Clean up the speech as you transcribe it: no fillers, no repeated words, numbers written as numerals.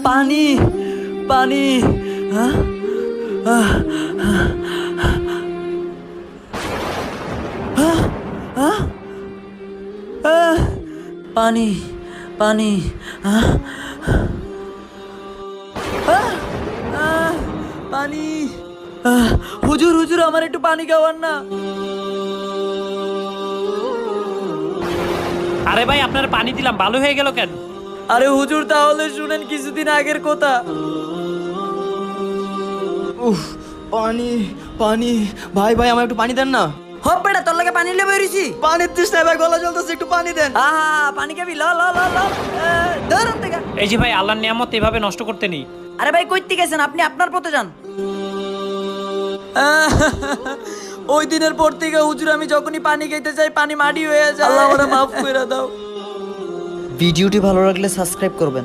পানি পানি হ্যাঁ? আহ, আহ, আহ, আহ, পানি পানি আহ, আহ, আহ, পানি হুজুর হুজুর আমার একটু পানি খাওয়ান না। আরে ভাই, আপনার পানি দিলাম, ভালো হয়ে গেল কেন? আরে হুজুর তাহলে শুনেন কিছুদিন আগের কথা। উফ, পানি পানি। ভাই ভাই আমার একটু পানি দেন না। হপ বেটা তোর লাগে পানি লেবে বেরিয়েছি। পানি দিস না ভাই, গলা জ্বলতেছে, একটু পানি দেন। পানি খাবি ল ল ল ল ধর ওর থেকে। এই যে ভাই, আল্লাহর নিয়ামত এভাবে নষ্ট করতে নেই। আরে ভাই কইতে গেছেন আপনি, আপনার পথে যান। ওই দিনের পর থেকে হুজুর আমি যখনই পানি খাইতে চাই পানি মাটি হয়ে যায়। আল্লাহ আমারে মাফ করে দাও। ভিডিওটি ভালো লাগলে সাবস্ক্রাইব করবেন।